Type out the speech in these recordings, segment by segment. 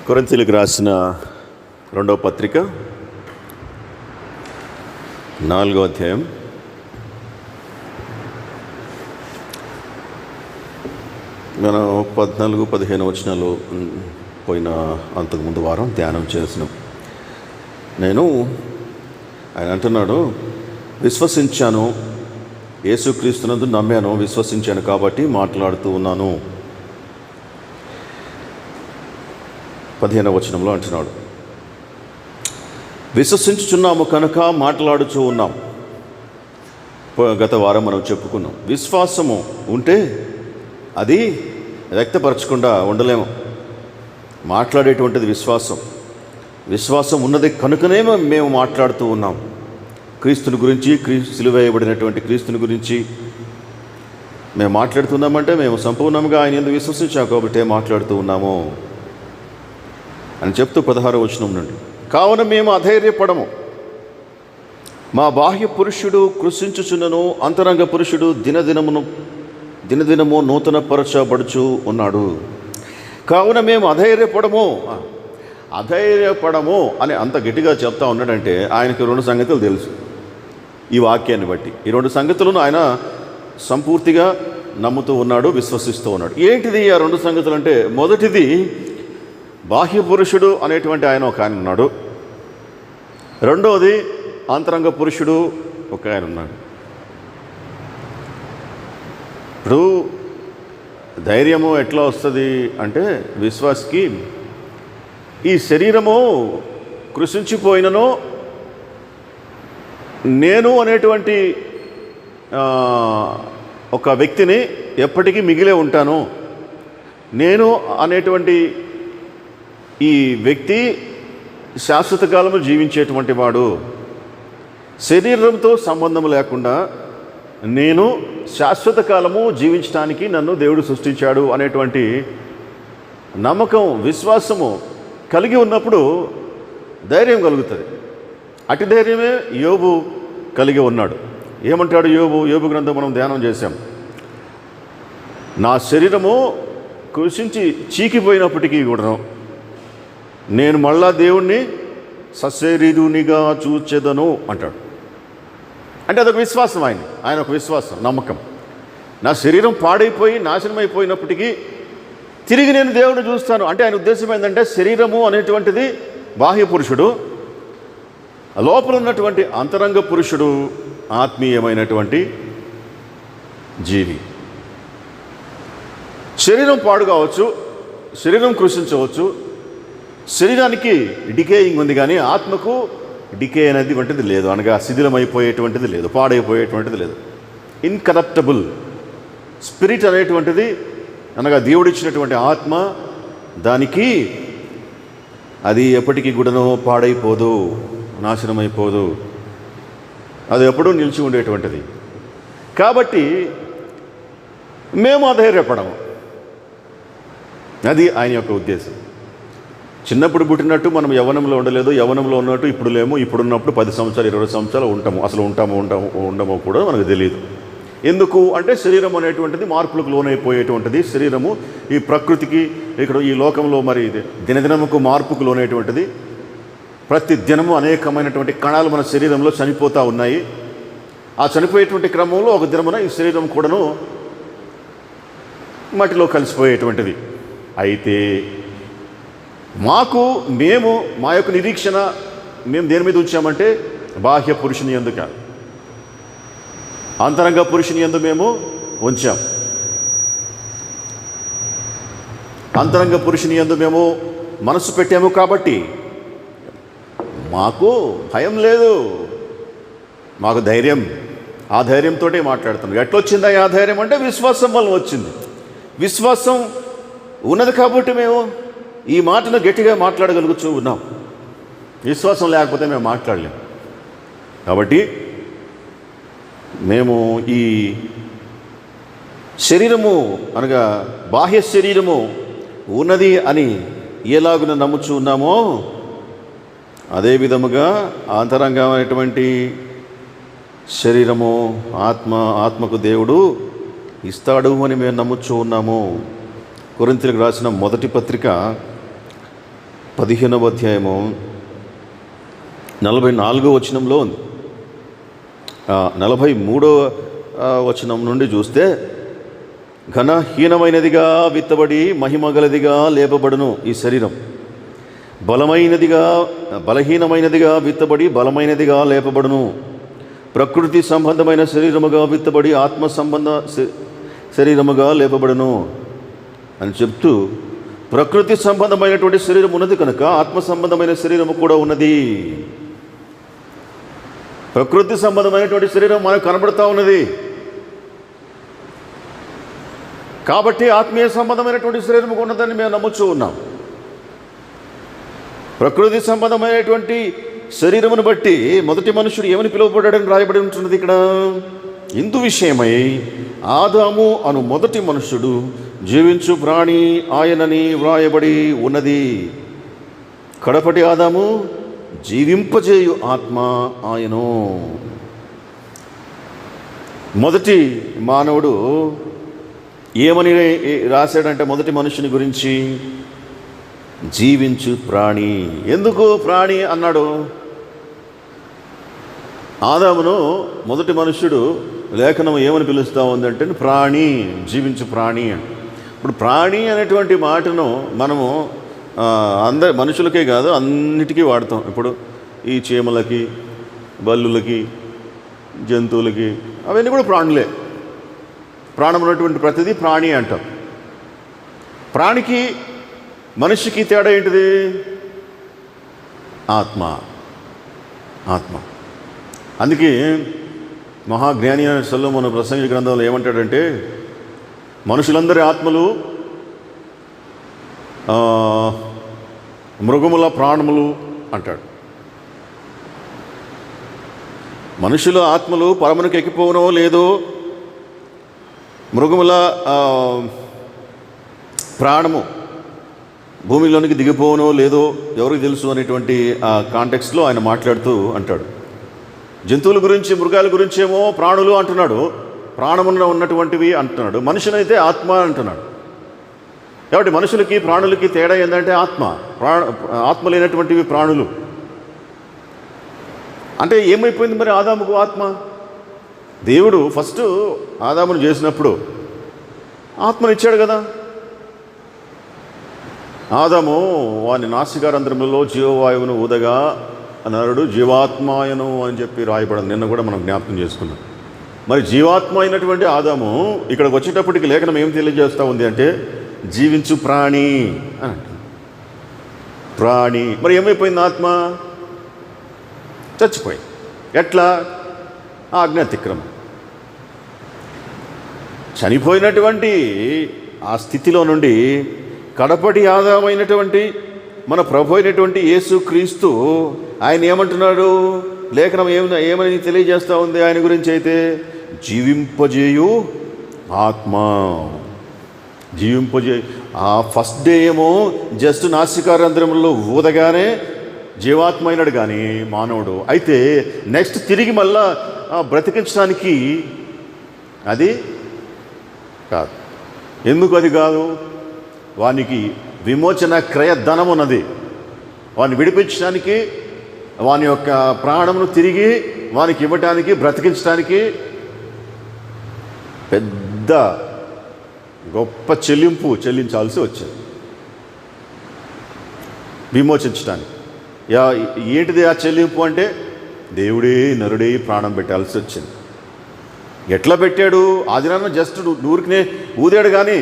కొరింథీయులకు రాసిన 2వ పత్రిక 4వ అధ్యాయం మనం 14-15 వచనాలు పోయిన అంతకుముందు వారం ధ్యానం చేసినాం. ఆయన అంటున్నాడు, విశ్వసించాను, యేసుక్రీస్తునందు నమ్మాను, విశ్వసించాను కాబట్టి మాట్లాడుతూ ఉన్నాను. 15వ వచనంలో అంటున్నాడు, విశ్వసించుచున్నాము కనుక మాట్లాడుచూ ఉన్నాం. గత వారం మనం చెప్పుకున్నాం, విశ్వాసము ఉంటే అది వ్యక్తపరచకుండా ఉండలేము. మాట్లాడేటువంటిది విశ్వాసం ఉన్నది కనుకనే మేము మాట్లాడుతూ ఉన్నాం. క్రీస్తుని గురించి, సిలువ వేయబడినటువంటి క్రీస్తుని గురించి మేము మాట్లాడుతున్నామంటే మేము సంపూర్ణంగా ఆయన యందు విశ్వసించాం కాబట్టి మాట్లాడుతూ ఉన్నాము అని చెప్తూ 16వ వచనం నుండి, కావున మేము అధైర్యపడము. మా బాహ్య పురుషుడు కృషించుచున్నను, అంతరంగ పురుషుడు దినదినము నూతనపరచబడుచు ఉన్నాడు. కావున మేము అధైర్యపడము అని అంత గట్టిగా చెప్తా ఉన్నాడంటే ఆయనకి 2 సంగతులు తెలుసు. ఈ వాక్యాన్ని బట్టి ఈ 2 సంగతులను ఆయన సంపూర్తిగా నమ్ముతూ ఉన్నాడు, విశ్వసిస్తూ ఉన్నాడు. ఏంటిది ఆ 2 సంగతులు అంటే, మొదటిది బాహ్య పురుషుడు అనేటువంటి ఆయన ఒక ఆయన ఉన్నాడు. రెండవది అంతరంగ పురుషుడు ఒక ఆయన ఉన్నాడు. ఇప్పుడు ధైర్యము ఎట్లా వస్తుంది అంటే, విశ్వాసికి ఈ శరీరము కృషించిపోయినను నేను అనేటువంటి ఒక వ్యక్తిని ఎప్పటికీ మిగిలే ఉంటాను. నేను అనేటువంటి ఈ వ్యక్తి శాశ్వత కాలము జీవించేటువంటి వాడు. శరీరంతో సంబంధం లేకుండా నేను శాశ్వత కాలము జీవించడానికి నన్ను దేవుడు సృష్టించాడు అనేటువంటి నమ్మకం, విశ్వాసము కలిగి ఉన్నప్పుడు ధైర్యం కలుగుతుంది. అటు ధైర్యమే యోబు కలిగి ఉన్నాడు. ఏమంటాడు యోబు గ్రంథం మనం ధ్యానం చేశాం. నా శరీరము కృషించి చీకిపోయినప్పటికీ కూడా నేను మళ్ళా దేవుణ్ణి సశరీరునిగా చూచెదను అంటాడు. అంటే అదొక విశ్వాసం, ఆయన ఒక విశ్వాసం, నమ్మకం. నా శరీరం పాడైపోయి నాశనం అయిపోయినప్పటికీ తిరిగి నేను దేవుడిని చూస్తాను అంటే ఆయన ఉద్దేశం ఏంటంటే, శరీరము అనేటువంటిది బాహ్య పురుషుడు, లోపల ఉన్నటువంటి అంతరంగ పురుషుడు ఆత్మీయమైనటువంటి జీవి. శరీరం పాడు కావచ్చు, శరీరం కృషించవచ్చు, శరీరానికి డికేయింగ్ ఉంది, కానీ ఆత్మకు డికే అనేది వంటిది లేదు, అనగా శిథిలమైపోయేటువంటిది లేదు, పాడైపోయేటువంటిది లేదు. ఇన్కరప్టబుల్ స్పిరిట్ అనేటువంటిది, అనగా దేవుడిచ్చినటువంటి ఆత్మ, దానికి అది ఎప్పటికీ కూడాను పాడైపోదు, నాశనమైపోదు, అది ఎప్పుడూ నిలిచి ఉండేటువంటిది. కాబట్టి మేము అధైర్యపడము. అది ఆయన యొక్క ఉద్దేశం. చిన్నప్పుడు పుట్టినట్టు మనం యవ్వనంలో ఉండలేదు, యవ్వనంలో ఉన్నట్టు ఇప్పుడు లేము, ఇప్పుడున్నప్పుడు 10 సంవత్సరాలు 20 సంవత్సరాలు ఉంటాము. అసలు ఉండమో కూడా మనకు తెలియదు. ఎందుకు అంటే, శరీరం అనేటువంటిది మార్పులకు లోనైపోయేటువంటిది. శరీరము ఈ ప్రకృతికి, ఇక్కడ ఈ లోకంలో మరి దినదినముకు మార్పుకు లోనేటువంటిది. ప్రతి దినము అనేకమైనటువంటి కణాలు మన శరీరంలో చనిపోతూ ఉన్నాయి. ఆ చనిపోయేటువంటి క్రమంలో ఒక దినమున ఈ శరీరం కూడాను మట్టిలో కలిసిపోయేటువంటిది. అయితే మా యొక్క నిరీక్షణ మేము దేని మీద ఉంచామంటే, బాహ్య పురుషుని యందు కాదు, అంతరంగ పురుషుని యందు మేము ఉంచాం. అంతరంగ పురుషుని యందు మేము మనసు పెట్టాము కాబట్టి మాకు భయం లేదు, మాకు ధైర్యం. ఆ ధైర్యంతో మాట్లాడుతున్నాం. ఎట్లొచ్చిందా ఆ ధైర్యం అంటే, విశ్వాసం వల్ల వచ్చింది. విశ్వాసం ఉన్నది కాబట్టి మేము ఈ మాటను గట్టిగా మాట్లాడగలుగుతూ ఉన్నాం. విశ్వాసం లేకపోతే మేము మాట్లాడలేం. కాబట్టి మేము ఈ శరీరము, అనగా బాహ్య శరీరము ఉన్నది అని ఎలాగున నమ్ముచూ ఉన్నామో, అదే విధముగా అంతరంగమైనటువంటి శరీరము, ఆత్మకు దేవుడు ఇస్తాడు అని మేము నమ్ముచూ ఉన్నాము. కొరింథీయులకు రాసిన మొదటి పత్రిక 15వ అధ్యాయము 44వ వచనంలో ఉంది. 43వ వచనం నుండి చూస్తే, ఘనహీనమైనదిగా విత్తబడి మహిమగలదిగా లేపబడును ఈ శరీరం, బలహీనమైనదిగా విత్తబడి బలమైనదిగా లేపబడును. ప్రకృతి సంబంధమైన శరీరముగా విత్తబడి ఆత్మ సంబంధ శరీరముగా లేపబడును అని చెప్తూ, ప్రకృతి సంబంధమైనటువంటి శరీరం ఉన్నది కనుక ఆత్మ సంబంధమైన శరీరము కూడా ఉన్నది. ప్రకృతి సంబంధమైనటువంటి శరీరం మనకు కనబడుతూ ఉన్నది కాబట్టి ఆత్మీయ సంబంధమైనటువంటి శరీరం ఉన్నదని మేము నమ్ముచూ ఉన్నాం. ప్రకృతి సంబంధమైనటువంటి శరీరమును బట్టి మొదటి మనుషుడు ఏమని పిలువబడ్డాడని రాయబడి ఉంటున్నది ఇక్కడ. ఇందు విషయమై ఆదాము అను మొదటి మనుషుడు జీవించు ప్రాణి ఆయనని వ్రాయబడి ఉన్నది. కడపటి ఆదాము జీవింపజేయు ఆత్మ ఆయను. మొదటి మానవుడు ఏమని రాశాడంటే మొదటి మనుషుని గురించి, జీవించు ప్రాణి. ఎందుకు ప్రాణి అన్నాడు? ఆదామును మొదటి మనుష్యుడు లేఖనం ఏమని పిలుస్తూ ఉందంటే ప్రాణి, జీవించు ప్రాణి అని. ఇప్పుడు ప్రాణి అనేటువంటి మాటను మనము మనుషులకే కాదు అన్నిటికీ వాడతాం. ఇప్పుడు ఈ చీమలకి, బల్లులకి, జంతువులకి అవన్నీ కూడా ప్రాణులే. ప్రాణం ఉన్నటువంటి ప్రతిదీ ప్రాణి అంటాం. ప్రాణికి మనిషికి తేడా ఏంటిది? ఆత్మ. అందుకే మహాజ్ఞాని అయిన సొలొమోను ప్రసంగి గ్రంథంలో ఏమంటాడంటే, మనుషులందరి ఆత్మలు మృగముల ప్రాణములు అంటాడు. మనుషుల ఆత్మలు పరమునకు ఎక్కిపోవనో లేదో, మృగముల ప్రాణము భూమిలోనికి దిగిపోవనో లేదో ఎవరికి తెలుసు అనేటువంటి ఆ కాంటెక్స్ట్లో ఆయన మాట్లాడుతూ అంటాడు. జంతువుల గురించి, మృగాల గురించి ఏమో ప్రాణులు అంటున్నాడు, ప్రాణమున ఉన్నటువంటివి అంటున్నాడు. మనుషునైతే ఆత్మ అంటున్నాడు. కాబట్టి మనుషులకి ప్రాణులకి తేడా ఏంటంటే ఆత్మ లేనటువంటివి ప్రాణులు. అంటే ఏమైపోయింది మరి ఆదాముకు ఆత్మ? దేవుడు ఫస్ట్ ఆదామును చేసినప్పుడు ఆత్మనిచ్చాడు కదా. ఆదాము వాని నాసికారంధ్రములో జీవవాయువును ఊదగా నరుడు జీవాత్మాయను అని చెప్పి రాయబడింది. నిన్న కూడా మనం జ్ఞాపకం చేసుకున్నాం. మరి జీవాత్మ అయినటువంటి ఆదాము ఇక్కడికి వచ్చేటప్పటికి లేఖనం ఏం తెలియజేస్తూ ఉంది అంటే జీవించు ప్రాణి అని అంటుంది. ప్రాణి మరి ఏమైపోయింది? ఆత్మ చచ్చిపోయింది. ఎట్లా? ఆజ్ఞాతిక్రమం. చనిపోయినటువంటి ఆ స్థితిలో నుండి కడపటి ఆదామైనటువంటి మన ప్రభు అయినటువంటి యేసుక్రీస్తు ఆయన ఏమంటున్నాడు? లేఖనం ఏమని తెలియజేస్తూ ఉంది ఆయన గురించి అయితే, జీవింపజేయు ఆత్మ. జీవింపజేయు. ఆ ఫస్ట్ డే ఏమో జస్ట్ నాసికారంధ్రంలో ఊదగానే జీవాత్మ అయినాడు కానీ మానవుడు. అయితే నెక్స్ట్ తిరిగి మళ్ళా బ్రతికించడానికి అది కాదు. ఎందుకు అది కాదు? వానికి విమోచన క్రయ ధనం ఉన్నది. వాడిని విడిపించడానికి, వాని యొక్క ప్రాణమును తిరిగి వానికి ఇవ్వటానికి, బ్రతికించడానికి పెద్ద గొప్ప చెల్లించాల్సి వచ్చింది విమోచించడానికి. ఏంటిది ఆ చెల్లింపు అంటే? దేవుడే నరుడే ప్రాణం పెట్టాల్సి వచ్చింది. ఎట్లా పెట్టాడు? ఆదినాన్న జస్ట్ నూరికినే ఊదాడు కానీ,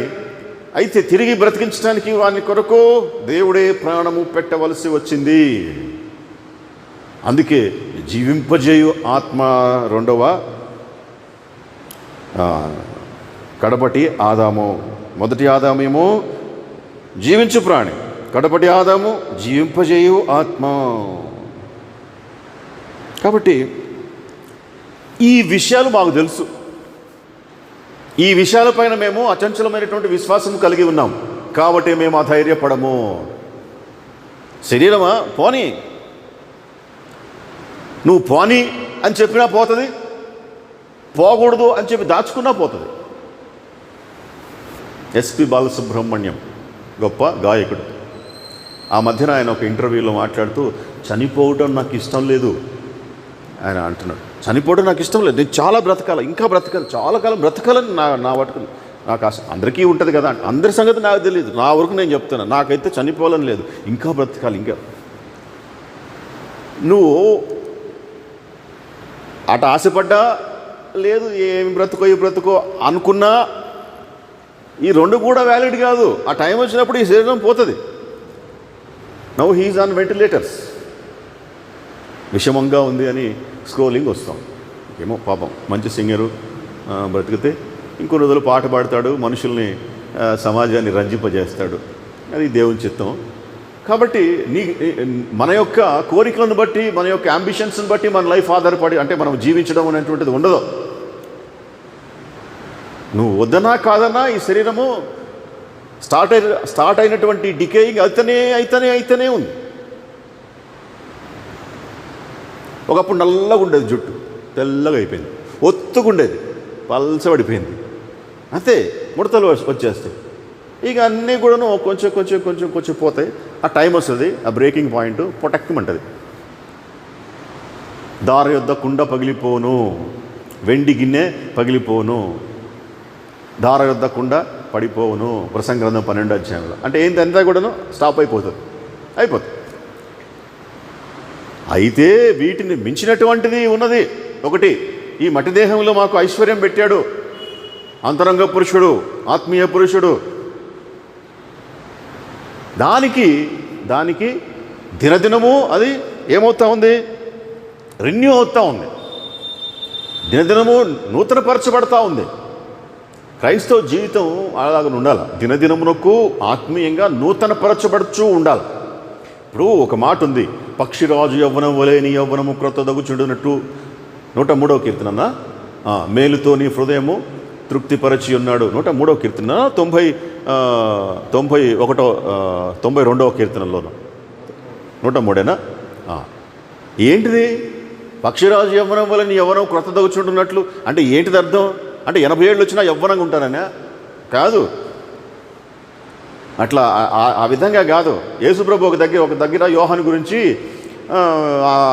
అయితే తిరిగి బ్రతికించడానికి వాని కొరకు దేవుడే ప్రాణము పెట్టవలసి వచ్చింది. అందుకే జీవింపజేయు ఆత్మ రెండవ కడపటి ఆదాము. మొదటి ఆదామేమో జీవించు ప్రాణి, కడపటి ఆదాము జీవింపజేయు ఆత్మ. కాబట్టి ఈ విషయాలు మాకు తెలుసు. ఈ విషయాలపైన మేము అచంచలమైనటువంటి విశ్వాసం కలిగి ఉన్నాం కాబట్టి మేము అధైర్యపడము. శరీరమా పోనీ, నువ్వు పోనీ అని చెప్పినా పోతుంది, పోకూడదు అని చెప్పి దాచుకున్నా పోతుంది. ఎస్పి బాలసుబ్రహ్మణ్యం గొప్ప గాయకుడు. ఆ మధ్యన ఆయన ఒక ఇంటర్వ్యూలో మాట్లాడుతూ చనిపోవటం నాకు ఇష్టం లేదు ఆయన అంటున్నాడు. చనిపోవడం నాకు ఇష్టం లేదు, నేను చాలా బ్రతకాలి, ఇంకా బ్రతకాలి, చాలా కాలం బ్రతకాలని నా వాటికి నాకు ఆశ. అందరికీ ఉంటుంది కదా, అందరి సంగతి నాకు తెలియదు, నా వరకు నేను చెప్తున్నాను. నాకైతే చనిపోవాలని లేదు, ఇంకా బ్రతకాలి. ఇంకా నువ్వు అట ఆశపడ్డా లేదు, ఏమి బ్రతుకో అనుకున్నా ఈ రెండు కూడా వ్యాలిడ్ కాదు. ఆ టైం వచ్చినప్పుడు ఈ శరీరం పోతుంది. Now he is on ventilators. విషమంగా ఉంది అని స్క్రోలింగ్ వస్తాం. ఏమో పాపం మంచి సింగరు, బ్రతికితే ఇంకో రోజులు పాట పాడతాడు, మనుషుల్ని సమాజాన్ని రంజింపజేస్తాడు. అది దేవుని చిత్తం. కాబట్టి మన యొక్క కోరికలను బట్టి, మన యొక్క అంబిషన్స్ని బట్టి మన లైఫ్ ఆధారపడి అంటే మనం జీవించడం అనేటువంటిది ఉండదు. నువ్వు వద్దనా కాదన్నా ఈ శరీరము స్టార్ట్ అయినటువంటి డికేయింగ్ అయితేనే ఉంది. ఒకప్పుడు నల్లగా ఉండేది జుట్టు, తెల్లగా అయిపోయింది. ఒత్తుకుండేది, పల్చబడిపోయింది. అంతే, ముడతలు వచ్చేస్తాయి. ఇక అన్నీ కూడాను కొంచెం పోతాయి. ఆ టైం వస్తుంది, ఆ బ్రేకింగ్ పాయింట్ పొటక్కమంటుంది. దారి యొద్ద కుండ పగిలిపోను, వెండి గిన్నె పగిలిపోను, దార యొద్ద కుండ పడిపోవును. ప్రసంగ గ్రంథం 12వ అధ్యాయంలో. అంటే ఏంటంతా కూడాను స్టాప్ అయిపోతుంది. అయితే వీటిని మించినటువంటిది ఉన్నది ఒకటి. ఈ మట్టి దేహంలో మాకు ఐశ్వర్యం పెట్టాడు అంతరంగ పురుషుడు, ఆత్మీయ పురుషుడు. దానికి దినదినము అది ఏమవుతా ఉంది, రెన్యూ అవుతూ ఉంది, దినదినము నూతనపరచబడతా ఉంది. క్రైస్తవ జీవితం అలాగ ఉండాలి. దినదినమునకు ఆత్మీయంగా నూతనపరచబడుచూ ఉండాలి. ఇప్పుడు ఒక మాట ఉంది, పక్షిరాజు యవ్వనం వలె నీ యవ్వనము క్రొత్త దగుచుండునట్టు. 103వ కీర్తన, మేలుతో నీ హృదయము తృప్తిపరచి ఉన్నాడు. 103వ కీర్తన 92వ కీర్తనలోను. 103ఏనా? ఏంటిది? పక్షిరాజు యవ్వనం వల్ల నీ యవ్వనం క్రొత్త దగుచుంటున్నట్లు అంటే ఏంటిది అర్థం? అంటే 80 ఏళ్ళు వచ్చినా యవ్వనంగా ఉంటాననే కాదు. అట్లా ఆ విధంగా కాదు. యేసుప్రభు ఒక దగ్గర యోహాను గురించి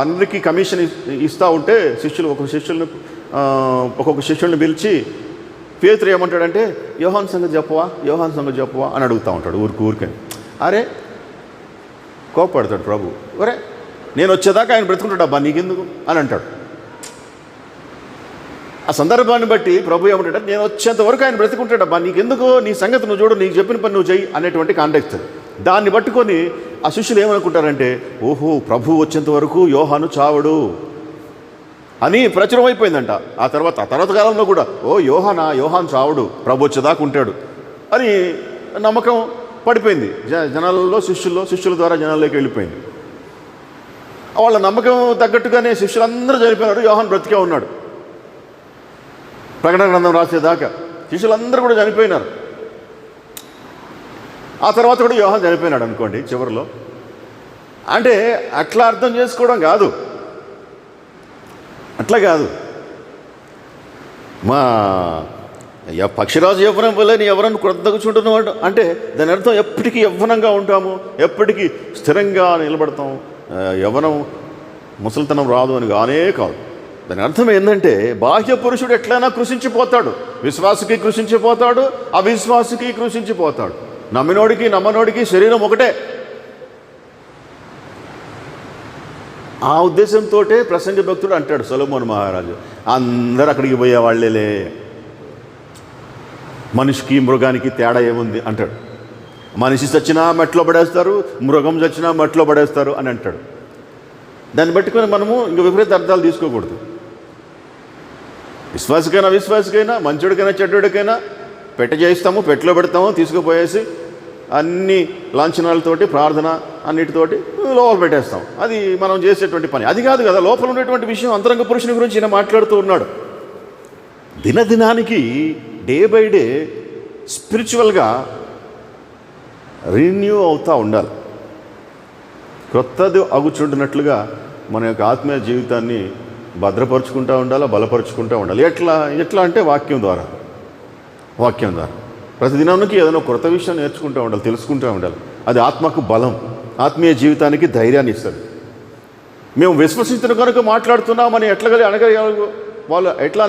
అందరికీ కమిషన్ ఇస్తూ ఉంటే ఒక్కొక్క శిష్యుల్ని పిలిచి పేతురు ఏమంటాడంటే, యోహాను సంగతి చెప్పవా అని అడుగుతూ ఉంటాడు ఊరికని. అరే కోపడతాడు ప్రభు. ఒరే నేను వచ్చేదాకా ఆయన బ్రతుకుంటాడు, అబ్బా నీకెందుకు అని అంటాడు. ఆ సందర్భాన్ని బట్టి ప్రభు ఏమంటాడు, నేను వచ్చేంత వరకు ఆయన బ్రతుకుంటాడు, అబ్బా నీకెందుకు, నీ సంగతి నువ్వు చూడు, నీకు చెప్పిన పని నువ్వు చెయ్యి అనేటువంటి కాంటెక్స్ట్. దాన్ని పట్టుకొని ఆ శిష్యులు ఏమనుకుంటారంటే, ఓహో ప్రభు వచ్చేంత వరకు యోహాను చావడు అని ప్రచురం అయిపోయిందంట. ఆ తర్వాత కాలంలో కూడా యోహాను చావడు, ప్రభు వచ్చేదాకా ఉంటాడు అని నమ్మకం పడిపోయింది జనాలలో, శిష్యుల ద్వారా జనాల్లోకి వెళ్ళిపోయింది. వాళ్ళ నమ్మకం తగ్గట్టుగానే శిష్యులందరూ చనిపోయినారు, యోహాను బ్రతికే ఉన్నాడు. ప్రకటన గ్రంథం రాసేదాకా శిష్యులందరూ కూడా చనిపోయినారు. ఆ తర్వాత కూడా యోహాను చనిపోయినాడు అనుకోండి చివరిలో. అంటే అట్లా అర్థం చేసుకోవడం కాదు, అట్లా కాదు. మా పక్షిరాజు యవ్వనం వల్ల నీ ఎవరన్నా క్రొత్తగుచుంటున్నవాడు అంటే దాని అర్థం ఎప్పటికీ యవ్వనంగా ఉంటాము, ఎప్పటికీ స్థిరంగా నిలబడతాం. యవ్వనం ముసలితనం రాదు అని కానే కాదు. దాని అర్థం ఏంటంటే బాహ్య పురుషుడు ఎట్లయినా కృషించిపోతాడు. విశ్వాసకి కృషించిపోతాడు, అవిశ్వాసకి కృషించిపోతాడు. నమ్మనోడికి శరీరం ఒకటే. ఆ ఉద్దేశంతో ప్రసంగ భక్తుడు అంటాడు సొలొమోను మహారాజు, అందరూ అక్కడికి పోయేవాళ్ళేలే, మనిషికి మృగానికి తేడా ఏముంది అంటాడు. మనిషి చచ్చినా మట్టిలో పడేస్తారు, మృగం చచ్చినా మట్టిలో పడేస్తారు అని అంటాడు. దాన్ని బట్టుకొని మనము ఇంక విపరీత అర్థాలు తీసుకోకూడదు. విశ్వాసికైనా మంచోడికైనా చెడ్డోడికైనా చేయిస్తాము, పెట్టెలో పెడతాము, తీసుకుపోయేసి అన్ని లాంఛనాలతోటి ప్రార్థన అన్నిటితోటి లోపల పెట్టేస్తాం. అది మనం చేసేటువంటి పని. అది కాదు కదా లోపల ఉన్నటువంటి విషయం. అంతరంగ పురుషుని గురించి ఈయన మాట్లాడుతూ ఉన్నాడు. దినదినానికి డే బై డే స్పిరిచువల్గా రిన్యూ అవుతూ ఉండాలి. క్రొత్తది అగుచుంటున్నట్లుగా మన యొక్క ఆత్మీయ జీవితాన్ని భద్రపరుచుకుంటూ ఉండాలి, బలపరుచుకుంటూ ఉండాలి. ఎట్లా అంటే వాక్యం ద్వారా ప్రతిదినానికి ఏదైనా కొత్త విషయం నేర్చుకుంటూ ఉండాలి, తెలుసుకుంటూ ఉండాలి. అది ఆత్మకు బలం. ఆత్మీయ జీవితానికి ధైర్యాన్ని ఇస్తుంది. మేము విశ్వసించిన కనుక మాట్లాడుతున్నామని అనగలిగారు వాళ్ళు. ఎట్లా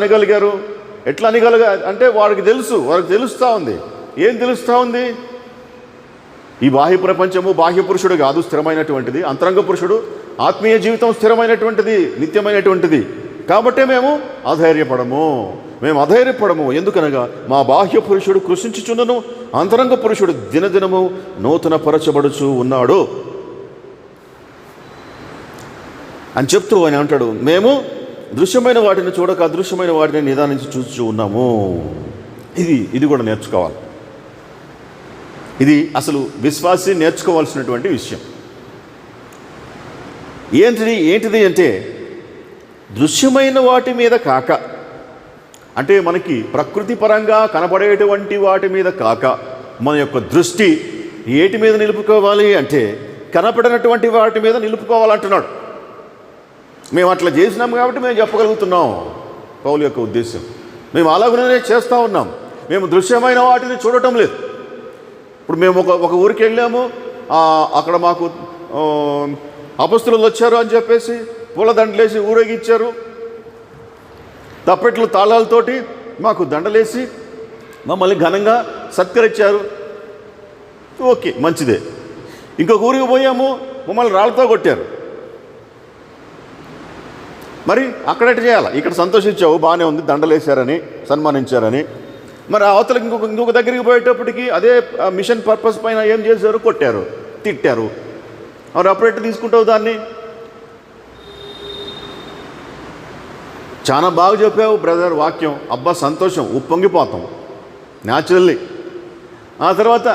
అనగలిగా అంటే వాళ్ళకి తెలుస్తూ ఉంది. ఏం తెలుస్తూ ఉంది? ఈ బాహ్య ప్రపంచము బాహ్య పురుషుడు కాదు స్థిరమైనటువంటిది, అంతరంగ పురుషుడు. ఆత్మీయ జీవితం స్థిరమైనటువంటిది, నిత్యమైనటువంటిది. కాబట్టే మేము అధైర్యపడము. ఎందుకనగా మా బాహ్య పురుషుడు కృషించుచున్నను, అంతరంగ పురుషుడు దినదినము నూతన పరచబడుచు ఉన్నాడు అని చెప్తూ ఆయన అంటాడు, మేము దృశ్యమైన వాటిని చూడక అదృశ్యమైన వాటిని నిదానించి చూస్తూ ఉన్నాము. ఇది కూడా నేర్చుకోవాలి. ఇది అసలు విశ్వాసి నేర్చుకోవాల్సినటువంటి విషయం. ఏంటిది అంటే దృశ్యమైన వాటి మీద కాక, అంటే మనకి ప్రకృతి పరంగా కనపడేటువంటి వాటి మీద కాక మన యొక్క దృష్టి ఏటి మీద నిలుపుకోవాలి అంటే కనపడినటువంటి వాటి మీద నిలుపుకోవాలంటున్నాడు. మేము అట్లా చేసినాం కాబట్టి మేము చెప్పగలుగుతున్నాం. పౌలు యొక్క ఉద్దేశం మేము అలాగనే చేస్తూ ఉన్నాం. మేము దృశ్యమైన వాటిని చూడటం లేదు. ఇప్పుడు మేము ఒక ఊరికి వెళ్ళాము, అక్కడ మాకు అపస్తులు వచ్చారు అని చెప్పేసి పూలదండలేసి ఊరేగిచ్చారు, తప్పెట్లు తాళాలతోటి మాకు దండలేసి మమ్మల్ని ఘనంగా సత్కరించారు. ఓకే, మంచిదే. ఇంకొక ఊరికి పోయాము, మమ్మల్ని రాళ్ళతో కొట్టారు. మరి అక్కడెట్ చేయాలి? ఇక్కడ సంతోషించావు, బాగానే ఉంది, దండలేశారని సన్మానించారని. మరి అవతలకి ఇంకొక దగ్గరికి పోయేటప్పటికి అదే మిషన్ పర్పస్ పైన ఏం చేశారు? కొట్టారు, తిట్టారు. మరి అప్పుడెట్ తీసుకుంటావు దాన్ని? చాలా బాగా చెప్పావు బ్రదర్ వాక్యం, అబ్బా సంతోషం, ఉప్పొంగిపోతాం న్యాచురల్లీ. ఆ తర్వాత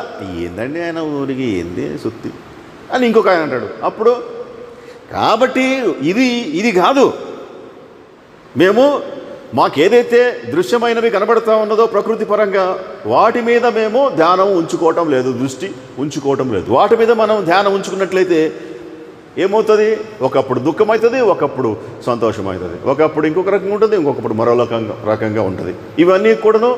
ఏందండి ఆయన ఊరికి ఏంది సుత్తి అని ఇంకొక ఆయన అంటాడు. అప్పుడు కాబట్టి ఇది కాదు. మేము మాకేదైతే దృశ్యమైనవి కనబడతా ఉన్నదో ప్రకృతి పరంగా వాటి మీద మేము ధ్యానం ఉంచుకోవటం లేదు, దృష్టి ఉంచుకోవటం లేదు. వాటి మీద మనం ధ్యానం ఉంచుకున్నట్లయితే ఏమవుతుంది? ఒకప్పుడు దుఃఖం అవుతుంది, ఒకప్పుడు సంతోషం అవుతుంది, ఒకప్పుడు ఇంకొక రకంగా ఉంటుంది, ఇంకొకప్పుడు మరో రకంగా ఉంటుంది. ఇవన్నీ కూడాను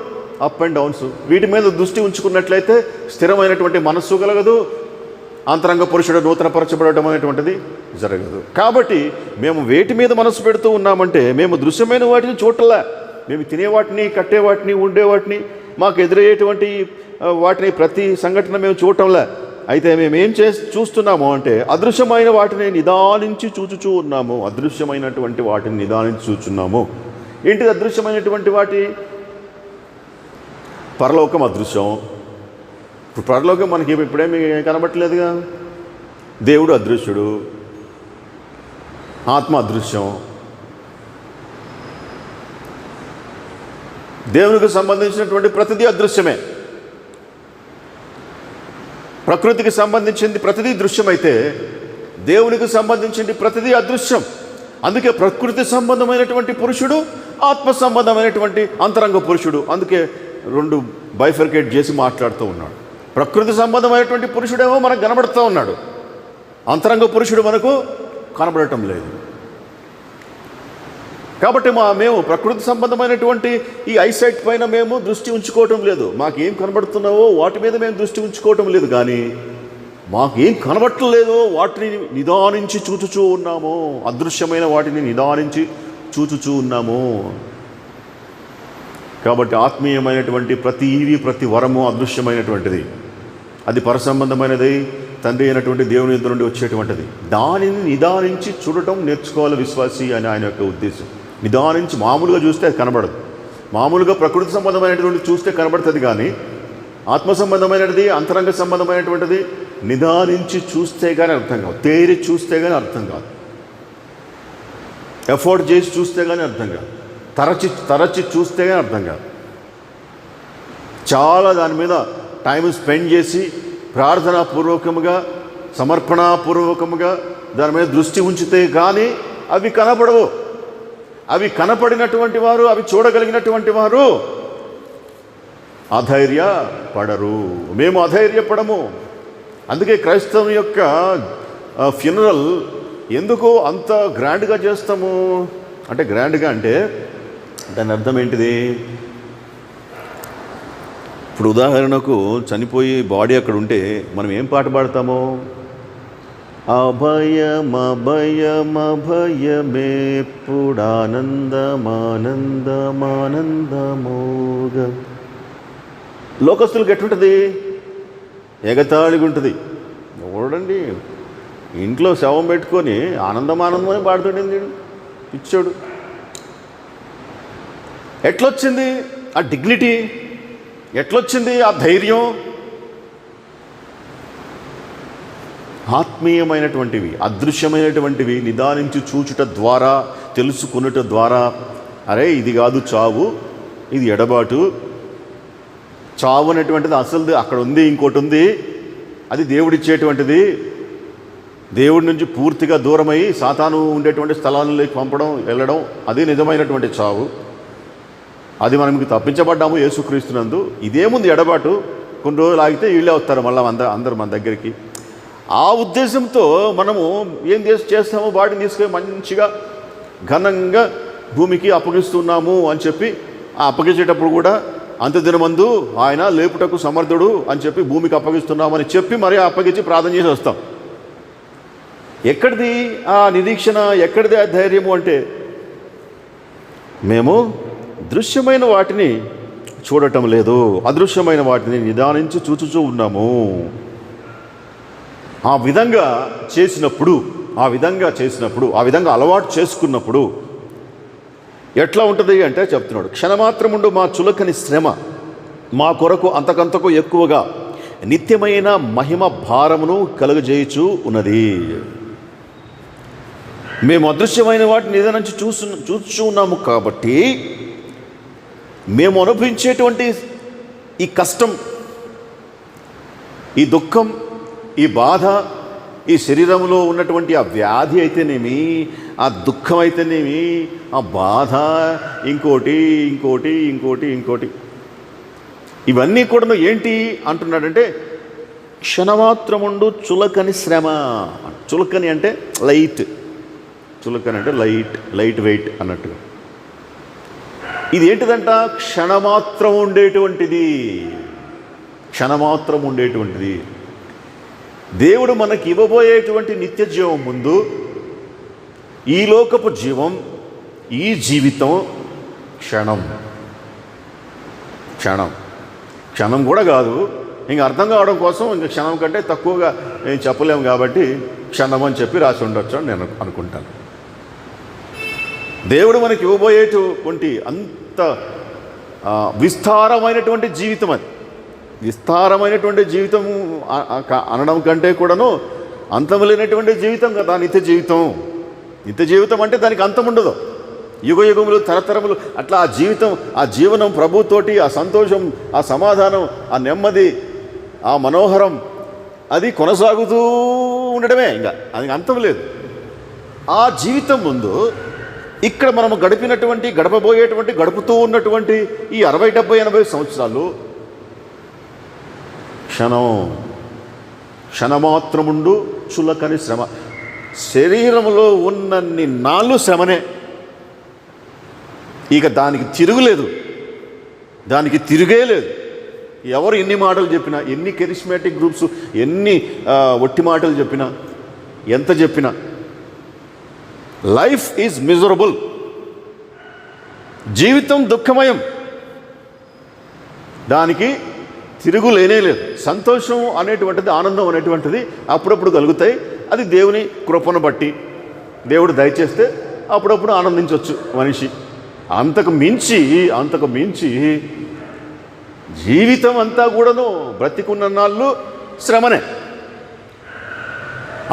అప్ అండ్ డౌన్స్. వీటి మీద దృష్టి ఉంచుకున్నట్లయితే స్థిరమైనటువంటి మనస్సు కలగదు, అంతరంగ పురుషుడు నూతనపరచబడటం అనేటువంటిది జరగదు. కాబట్టి మేము వేటి మీద మనసు పెడుతూ ఉన్నామంటే మేము దృశ్యమైన వాటిని చూడలే. మేము తినేవాటిని, కట్టేవాటిని, ఉండేవాటిని, మాకు ఎదురయ్యేటువంటి వాటిని ప్రతి సంఘటన మేము చూడటంలే. అయితే మేమేం చూస్తున్నాము అంటే అదృశ్యమైన వాటిని నిదానించి చూచుచూ ఉన్నాము. అదృశ్యమైనటువంటి వాటిని నిదానించి చూచున్నాము. ఏంటిది అదృశ్యమైనటువంటి వాటి? పరలోకం అదృశ్యం. ఇప్పుడు పరలోకం మనకి ఇప్పుడేమి కనబట్టలేదుగా. దేవుడు అదృశ్యుడు, ఆత్మ అదృశ్యం. దేవునికి సంబంధించినటువంటి ప్రతిదీ అదృశ్యమే. ప్రకృతికి సంబంధించింది ప్రతిదీ దృశ్యమైతే దేవునికి సంబంధించింది ప్రతిదీ అదృశ్యం. అందుకే ప్రకృతి సంబంధమైనటువంటి పురుషుడు, ఆత్మ సంబంధమైనటువంటి అంతరంగ పురుషుడు. అందుకే రెండు బైఫర్కేట్ చేసి మాట్లాడుతూ ఉన్నాడు. ప్రకృతి సంబంధమైనటువంటి పురుషుడేమో మనకు కనబడుతూ ఉన్నాడు, అంతరంగ పురుషుడు మనకు కనబడటం లేదు. కాబట్టి మేము ప్రకృతి సంబంధమైనటువంటి ఈ ఐసైట్ పైన మేము దృష్టి ఉంచుకోవటం లేదు. మాకేం కనబడుతున్నావో వాటి మీద మేము దృష్టి ఉంచుకోవటం లేదు. కానీ మాకేం కనబట్టలేదో వాటిని నిదానించి చూచుచూ ఉన్నాము. అదృశ్యమైన వాటిని నిదానించి చూచుచూ ఉన్నాము. కాబట్టి ఆత్మీయమైనటువంటి ప్రతి వరము అదృశ్యమైనటువంటిది. అది పరసంబంధమైనది, తండ్రి అయినటువంటి దేవుని యొద్ద నుండి వచ్చేటువంటిది. దానిని నిదానించి చూడటం నేర్చుకోవాలి విశ్వాసి అని ఆయన యొక్క ఉద్దేశం. నిదానించి మామూలుగా చూస్తే అది కనబడదు. మామూలుగా ప్రకృతి సంబంధమైనటువంటి చూస్తే కనబడుతుంది, కానీ ఆత్మ సంబంధమైనది, అంతరంగ సంబంధమైనటువంటిది నిదానించి చూస్తే కానీ అర్థం కాదు, తేరి చూస్తే కానీ అర్థం కాదు, ఎఫోర్ట్ చేసి చూస్తే కానీ అర్థం కాదు, తరచి చూస్తే కానీ అర్థం కాదు. చాలా దాని మీద టైం స్పెండ్ చేసి ప్రార్థనాపూర్వకముగా, సమర్పణాపూర్వకముగా దాని మీద దృష్టి ఉంచితే కానీ అవి కనపడవు. అవి కనపడినటువంటి వారు, అవి చూడగలిగినటువంటి వారు అధైర్యపడరు. మేము అధైర్యపడము. అందుకే క్రైస్తవం యొక్క ఫ్యూనరల్ ఎందుకు అంత గ్రాండ్గా చేస్తాము అంటే, గ్రాండ్గా అంటే దాని అర్థం ఏంటిది? ఇప్పుడు ఉదాహరణకు చనిపోయి బాడీ అక్కడ ఉంటే మనం ఏం పాట పాడతాము? అభయమభయమభయమేప్పుడానందమానందమానందమోగ. లోకస్తులకు ఎట్లుంటుంది? ఎగతాళిగా ఉంటుంది. చూడండి, ఇంట్లో శవం పెట్టుకొని ఆనందమానందం అని పాడుతుండేది ఇచ్చాడు. ఎట్లొచ్చింది ఆ డిగ్నిటీ? ఎట్లొచ్చింది ఆ ధైర్యం? ఆత్మీయమైనటువంటివి, అదృశ్యమైనటువంటివి నిదానించి చూచుట ద్వారా, తెలుసుకునుట ద్వారా, అరే ఇది కాదు చావు, ఇది ఎడబాటు. చావు అనేటువంటిది అసలు అక్కడ ఉంది, ఇంకోటి ఉంది, అది దేవుడిచ్చేటువంటిది. దేవుడి నుంచి పూర్తిగా దూరమై సాతాను ఉండేటువంటి స్థలాలలోకి వెళ్ళడం, అది నిజమైనటువంటి చావు. అది మనకి తప్పించబడ్డాము యేసుక్రీస్తునందు. ఇదేముంది ఎడబాటు? కొన్ని రోజులు ఆగితే వీళ్ళే వస్తారు మళ్ళీ అందరూ మన దగ్గరికి. ఆ ఉద్దేశంతో మనము ఏం చేస్తామో వాటిని తీసుకొని మంచిగా ఘనంగా భూమికి అప్పగిస్తున్నాము అని చెప్పి, ఆ అప్పగించేటప్పుడు కూడా అంత్యదినమందు ఆయన లేపుటకు సమర్థుడు అని చెప్పి భూమికి అప్పగిస్తున్నామని చెప్పి మరి అప్పగించి ప్రార్థన చేసి వస్తాం. ఎక్కడిది ఆ నిరీక్షణ? ఎక్కడిది ఆ ధైర్యము? అంటే మేము దృశ్యమైన వాటిని చూడటం లేదు, అదృశ్యమైన వాటిని నిదానించి చూచుచూ ఉన్నాము. ఆ విధంగా చేసినప్పుడు, ఆ విధంగా అలవాటు చేసుకున్నప్పుడు ఎట్లా ఉంటుంది అంటే చెప్తున్నాడు, క్షణమాత్రముండు మా చులకని శ్రమ మా కొరకు అంతకంతకు ఎక్కువగా నిత్యమైన మహిమ భారమును కలుగజేయుచు ఉన్నది. మేము అదృశ్యమైన వాటిని నిదానించి చూస్తూ ఉన్నాము కాబట్టి మేము అనుభవించేటువంటి ఈ కష్టం, ఈ దుఃఖం, ఈ బాధ, ఈ శరీరంలో ఉన్నటువంటి ఆ వ్యాధి అయితేనేమి, ఆ దుఃఖం అయితేనేమి, ఆ బాధ, ఇంకోటి ఇవన్నీ కూడా ఏంటి అంటున్నాడంటే క్షణమాత్రముండు చులకని శ్రమ. చులకని అంటే లైట్, చులకని అంటే లైట్ వెయిట్ అన్నట్టుగా. ఇది ఏంటిదంట? క్షణమాత్రం ఉండేటువంటిది. దేవుడు మనకి ఇవ్వబోయేటువంటి నిత్య జీవం ముందు ఈ లోకపు జీవం, ఈ జీవితం క్షణం కూడా కాదు. ఇంక అర్థం కావడం కోసం ఇంక క్షణం కంటే తక్కువగా నేను చెప్పలేము కాబట్టి క్షణం అని చెప్పి రాసి ఉండొచ్చు అని నేను అనుకుంటాను. దేవుడు మనకి ఇవ్వబోయేటువంటి అంత విస్తారమైనటువంటి జీవితం, అది విస్తారమైనటువంటి జీవితం అనడం కంటే కూడాను అంతం లేనటువంటి జీవితం కదా నిత్య జీవితం అంటే దానికి అంతం ఉండదు. యుగములు తరతరములు అట్లా ఆ జీవనం ప్రభుతోటి, ఆ సంతోషం, ఆ సమాధానం, ఆ నెమ్మది, ఆ మనోహరం అది కొనసాగుతూ ఉండడమే. ఇంకా అది అంతం లేదు. ఆ జీవితం ముందు ఇక్కడ మనము గడుపుతూ ఉన్నటువంటి ఈ 60, 70, 80 సంవత్సరాలు క్షణమాత్రముండు చులకని శ్రమ. శరీరంలో ఉన్నన్ని నాళ్ళు శ్రమనే, ఇక దానికి తిరుగే లేదు. ఎవరు ఎన్ని మాటలు చెప్పినా, ఎన్ని కెరిస్మాటిక్ గ్రూప్స్ ఎన్ని ఒట్టి మాటలు చెప్పినా, ఎంత చెప్పినా, లైఫ్ ఈజ్ మిజరబుల్. జీవితం దుఃఖమయం, దానికి తిరుగులేనే లేదు. సంతోషం అనేటువంటిది, ఆనందం అనేటువంటిది అప్పుడప్పుడు కలుగుతాయి. అది దేవుని కృపను బట్టి, దేవుడు దయచేస్తే అప్పుడప్పుడు ఆనందించవచ్చు మనిషి. అంతకు మించి జీవితం అంతా కూడాను బ్రతికున్న నాళ్ళు శ్రమనే.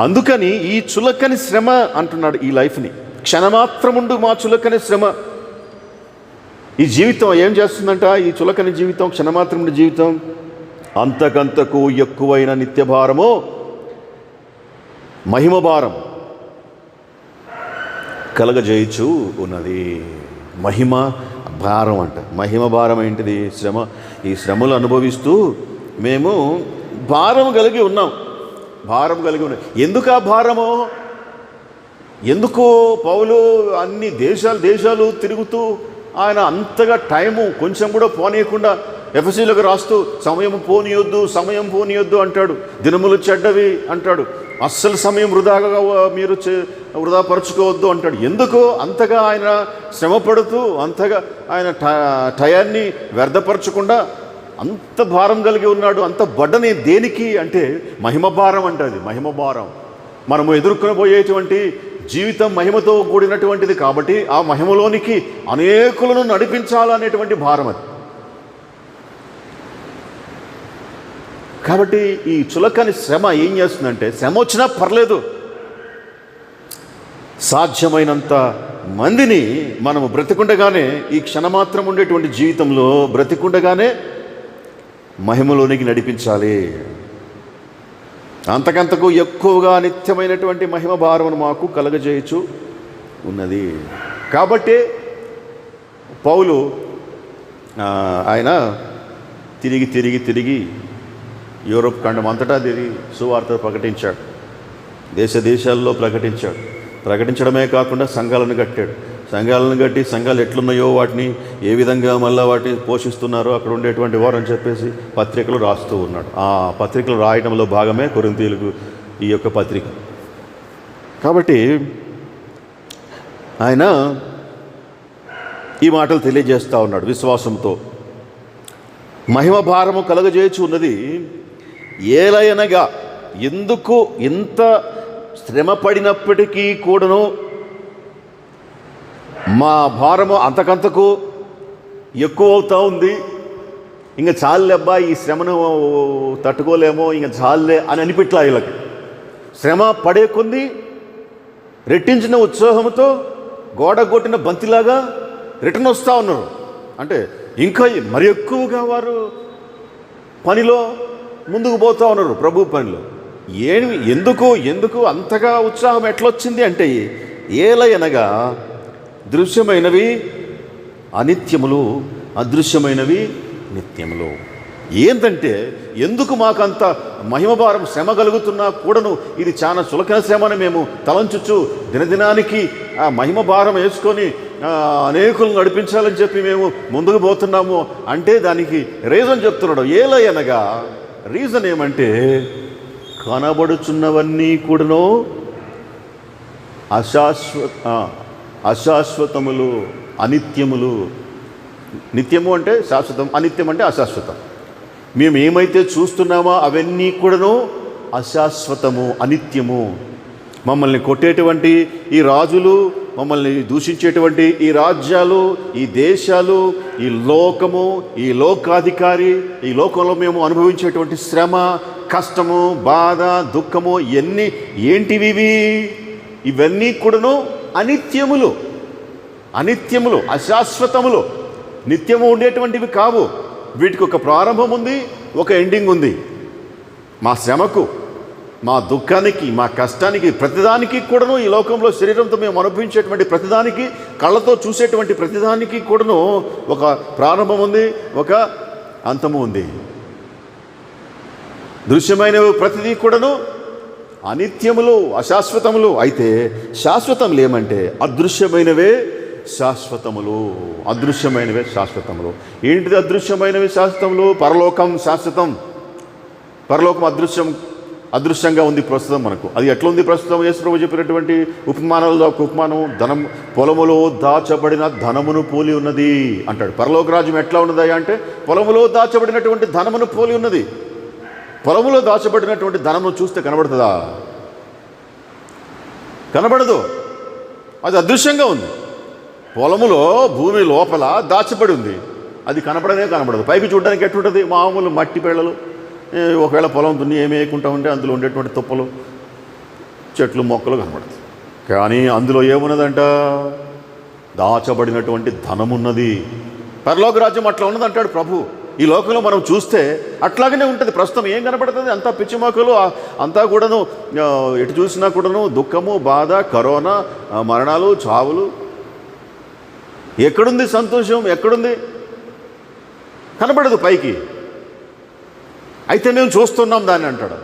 అందుకని ఈ చులకని శ్రమ అంటున్నాడు ఈ లైఫ్ని. క్షణమాత్రముండు మా చులకని శ్రమ. ఈ జీవితం ఏం చేస్తుందంట? ఈ చులకని జీవితం, క్షణమాత్రముండు జీవితం అంతకంతకు ఎక్కువైన నిత్య భారము, మహిమ భారం కలగజేయుచు ఉన్నది. మహిమ భారం అంట. మహిమ భారం ఏంటిది? శ్రమ. ఈ శ్రమలు అనుభవిస్తూ మేము భారం కలిగి ఉన్నాం. ఎందుకు ఆ భారము? ఎందుకు పౌలు అన్ని దేశాలు తిరుగుతూ ఆయన అంతగా టైము కొంచెం కూడా పోనీయకుండా ఎఫెసీయులకు రాస్తూ సమయం పోనీయొద్దు అంటాడు. దినములు చెడ్డవి అంటాడు. అస్సలు సమయం మీరు వృధాపరుచుకోవద్దు అంటాడు. ఎందుకో అంతగా ఆయన శ్రమపడుతూ, అంతగా ఆయన టయాన్ని వ్యర్థపరచకుండా అంత భారం కలిగి ఉన్నాడు. అంత బడ్డని దేనికి అంటే మహిమ భారం అంటే, అది మహిమ భారం. మనము ఎదుర్కొనబోయేటువంటి జీవితం మహిమతో కూడినటువంటిది కాబట్టి ఆ మహిమలోనికి అనేకులను నడిపించాలనేటువంటి భారం అది. కాబట్టి ఈ చులకని శ్రమ ఏం చేస్తుందంటే, శ్రమ వచ్చినా పర్లేదు, సాధ్యమైనంత మందిని మనము బ్రతికుండగానే, ఈ క్షణమాత్రం ఉండేటువంటి జీవితంలో బ్రతికుండగానే మహిమలోనికి నడిపించాలి. అంతకంతకు ఎక్కువగా నిత్యమైనటువంటి మహిమ భారమును మాకు కలగజేయచ్చు ఉన్నది. కాబట్టి పౌలు ఆయన తిరిగి యూరోప్ ఖండం అంతటా తిరిగి సువార్త ప్రకటించాడు. దేశాల్లో ప్రకటించడమే కాకుండా సంఘాలను కట్టాడు. సంఘాలు ఎట్లున్నాయో వాటిని ఏ విధంగా మళ్ళీ వాటిని పోషిస్తున్నారో అక్కడ ఉండేటువంటి వారు అని చెప్పేసి పత్రికలు రాస్తూ ఉన్నాడు. ఆ పత్రికలు రాయడంలో భాగమే కొరింథీయులకు ఈ యొక్క పత్రిక. కాబట్టి ఆయన ఈ మాటలు తెలియజేస్తూ ఉన్నాడు విశ్వాసంతో. మహిమ భారము కలగజేయచ్చు ఉన్నది ఏలయనగా, ఎందుకు ఇంత శ్రమ పడినప్పటికీ కూడాను మా భారము అంతకంతకు ఎక్కువ అవుతూ ఉంది. ఇంకా చాలే అబ్బా, ఈ శ్రమను తట్టుకోలేమో, ఇంకా చాలే అని అనిపిట్లా. వీళ్ళకి శ్రమ పడే కొంది రెట్టించిన ఉత్సాహంతో గోడ కొట్టిన బంతిలాగా రిటర్న్ వస్తూ ఉన్నారు. అంటే ఇంకా మరి ఎక్కువగా వారు పనిలో ముందుకు పోతూ ఉన్నారు, ప్రభు పనిలో. ఎందుకు అంతగా ఉత్సాహం ఎట్లొచ్చింది అంటే, ఏలయనగా దృశ్యమైనవి అనిత్యములు, అదృశ్యమైనవి నిత్యములు. ఏంటంటే, ఎందుకు మాకంత మహిమభారం శ్రమ కలుగుతున్నా కూడాను ఇది చాలా చులకన శ్రమని మేము తలంచుచు దినదినానికి ఆ మహిమ భారం వేసుకొని అనేకులను నడిపించాలని చెప్పి మేము ముందుకు పోతున్నాము అంటే దానికి రీజన్ చెప్తున్నాడు. ఏలయనగా రీజన్ ఏమంటే, కనబడుచున్నవన్నీ కూడాను అశాశ్వతములు, అనిత్యములు. నిత్యము అంటే శాశ్వతం, అనిత్యం అంటే అశాశ్వతం. మేము ఏమైతే చూస్తున్నామో అవన్నీ కూడాను అశాశ్వతము, అనిత్యము. మమ్మల్ని కొట్టేటువంటి ఈ రాజులు, మమ్మల్ని దూషించేటువంటి ఈ రాజ్యాలు, ఈ దేశాలు, ఈ లోకము, ఈ లోకాధికారి, ఈ లోకంలో మేము అనుభవించేటువంటి శ్రమ, కష్టము, బాధ, దుఃఖము ఏంటివి? ఇవన్నీ కూడాను అనిత్యములు, అశాశ్వతములు, నిత్యము ఉండేటువంటివి కావు. వీటికి ఒక ప్రారంభం ఉంది, ఒక ఎండింగ్ ఉంది. మా శ్రమకు, మా దుఃఖానికి, మా కష్టానికి, ప్రతిదానికి కూడాను ఈ లోకంలో శరీరంతో మేము అనుభవించేటువంటి ప్రతిదానికి, కళ్ళతో చూసేటువంటి ప్రతిదానికి కూడాను ఒక ప్రారంభం ఉంది, ఒక అంతము ఉంది. దృశ్యమైనవి ప్రతిదీ కూడాను అనిత్యములు, అశాశ్వతములు. అయితే శాశ్వతములు ఏమంటే అదృశ్యమైనవే శాశ్వతములు. ఏంటిది అదృశ్యమైనవి శాశ్వతములు? పరలోకం శాశ్వతం. పరలోకం అదృశ్యంగా ఉంది ప్రస్తుతం మనకు. అది ఎట్లా ఉంది ప్రస్తుతం? యేసు ప్రభువు చెప్పినటువంటి ఉపమానాలలో ఒక ఉపమానం, పొలములో దాచబడిన ధనమును పోలి ఉన్నది అంటాడు. పరలోక రాజ్యం ఎట్లా ఉన్నది అంటే, పొలములో దాచబడినటువంటి ధనమును పోలి ఉన్నది. పొలములో దాచబడినటువంటి ధనమును చూస్తే కనబడుతుందా? కనబడదు. అది అదృశ్యంగా ఉంది. పొలములో భూమి లోపల దాచబడి ఉంది, అది కనబడదు. పైకి చూడడానికి ఎట్లుంటుంది? మామూలు మట్టి పేళ్ళలు, ఒకవేళ పొలం దున్ని ఏమి వేయకుండా ఉంటే అందులో ఉండేటువంటి తుప్పలు, చెట్లు, మొక్కలు కనబడుతుంది. కానీ అందులో ఏమున్నదంట? దాచబడినటువంటి ధనమున్నది. పరలోక రాజ్యం అట్లా ఉన్నది అంటాడు ప్రభు. ఈ లోకంలో మనం చూస్తే అట్లాగనే ఉంటుంది. ప్రస్తుతం ఏం కనబడుతుంది? అంతా పిచ్చిమొక్కలు, అంతా కూడాను ఎటు చూసినా కూడాను దుఃఖము, బాధ, కరోనా, మరణాలు, చావులు. ఎక్కడుంది సంతోషం? ఎక్కడుంది? కనబడదు పైకి. అయితే మేము చూస్తున్నాం దాన్ని అంటాడు.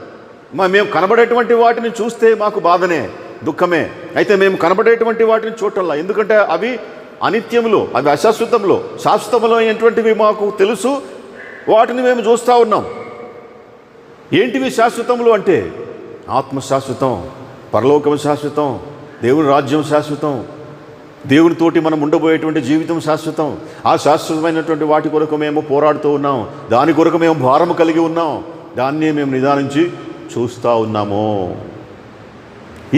మేము కనబడేటువంటి వాటిని చూస్తే మాకు బాధనే, దుఃఖమే. అయితే మేము కనబడేటువంటి వాటిని చూడటంలా, ఎందుకంటే అవి అనిత్యములు, అవి అశాశ్వతములు. శాశ్వతములు అయినటువంటివి మాకు తెలుసు. వాటిని మేము చూస్తూ ఉన్నాం. ఏంటివి శాశ్వతములు అంటే ఆత్మ శాశ్వతం, పరలోకం శాశ్వతం, దేవుని రాజ్యం శాశ్వతం, దేవునితోటి మనం ఉండబోయేటువంటి జీవితం శాశ్వతం. ఆ శాశ్వతమైనటువంటి వాటి కొరకు మేము పోరాడుతూ ఉన్నాం, దాని కొరకు మేము భారము కలిగి ఉన్నాం, దాన్నే మేము నిదానించి చూస్తూ ఉన్నాము.